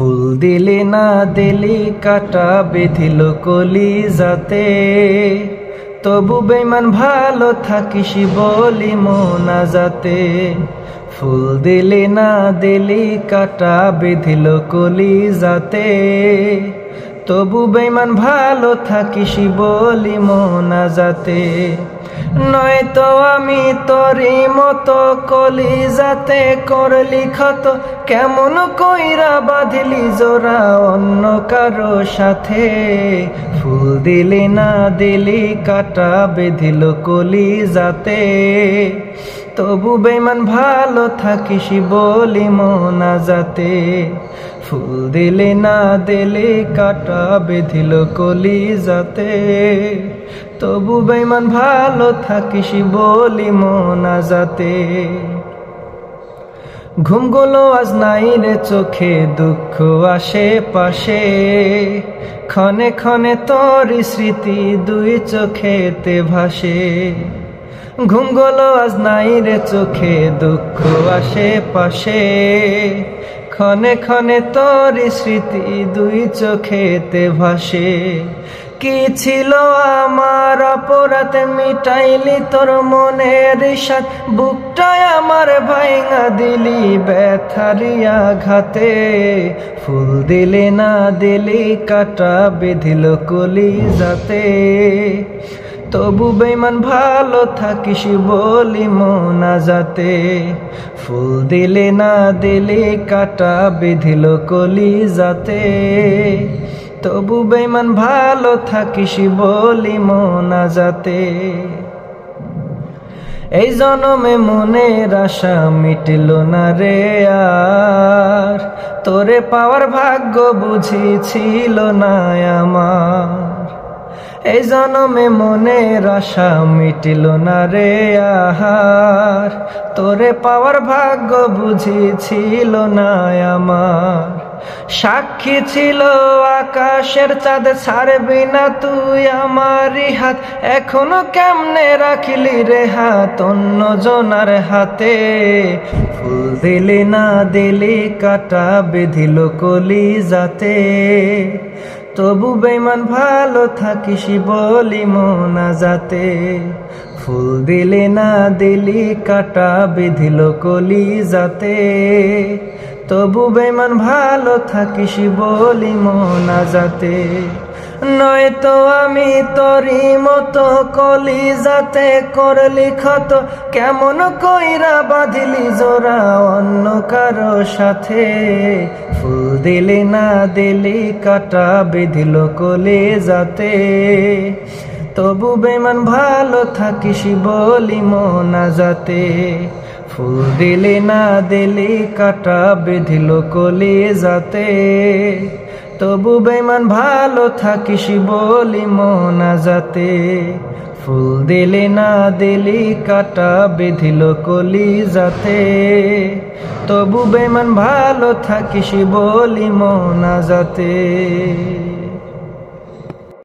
ফুল দিলি না দিলি কাটা বেঁধিল কলিজাতে, তবু বেঈমান ভালো থাকিস বলি মোনাজাতে। ফুল দিলি না দিলি কাটা বেঁধিল কলিজাতে, তবু বেঈমান ভালো থাকিস বলি মোনাজাতে। নয়তো আমি তোরি মতো কলিজাতে করলি ক্ষত, কেমন কইরা বাঁধলি জোড়া অন্য কারো সাথে। ফুল দিলি না দিলি কাটা বেঁধিল কলিজাতে, তবু বেঈমান ভালো থাকিস বলি মোনাজাতে। ফুল দিলি না দিলি কাটা বেঁধিল কলিজাতে, তবু বেঈমান ভালো থাকিস বলি মোনাজাতে। ঘুমগুলো আজ নাই রে চোখে, দুঃখ আশেপাশে, ক্ষণে ক্ষণে তোর স্মৃতি দুই চোখেতে ভাসে। ঘুমগুলো আজ নাই রে চোখে, দুঃখ আশেপাশে, ক্ষণে ক্ষণে তোর স্মৃতি দুই চোখেতে ভাসে। কি ছিল আমার অপরাধ মিটাইলি তোর মনের সাথ, বুকটায় আমার ভাঙা দিলি ব্যথারিয়া ঘাতে। ফুল দিলি না দিলি কাটা বেঁধিল কলিজাতে, তবু বেঈমান ভালো থাকিস বলি মোনাজাতে। ফুল দিলি না দিলি কাটা বেঁধিল কলিজাতে, তবু বেঈমান ভালো থাকিস বলি মোনাজাতে। এই জনমে মনের আশা মিটল না রে আর, তোরে পাওয়ার ভাগ্য বুঝি ছিল না আমার। এই জনমে মনের আশা মিটিল না রে আহার, তোরে পাওয়ার ভাগ্য বুঝি ছিল না আমার। সাক্ষী ছিল আকাশের চাঁদ, ছাড়বি না তুই আমারই হাত, এখনো কেমনে রাখিলি রে হাত অন্য জনার হাতে। ফুল দিলি না দিলি কাটা বেঁধিল কলিজাতে, তবু বেঈমান ভালো থাকিস বলি মোনাজাতে। ফুল দিলি না দিলি কাটা বেঁধিল কলিজাতে, তবু বেঈমান ভালো থাকিস বলি মোনাজাতে। নয়তো আমি তোরি মতো কলিজাতে করলি ক্ষত, কেমন কইরা বাঁধিলি জোড়া অন্য কারো সাথে। ফুল দিলি না দিলি কাটা বেঁধিল কলিজাতে, তবু বেঈমান ভালো থাকিস বলি মোনাজাতে। ফুল দিলি না দিলি কাটা বেঁধিল কলিজাতে, তবু বেঈমান ভালো থাকিস বলি মোনাজাতে। ফুল দিলি না দিলি কাটা বেঁধিল কলিজাতে, তবু বেঈমান ভালো থাকিস বলি মোনাজাতে।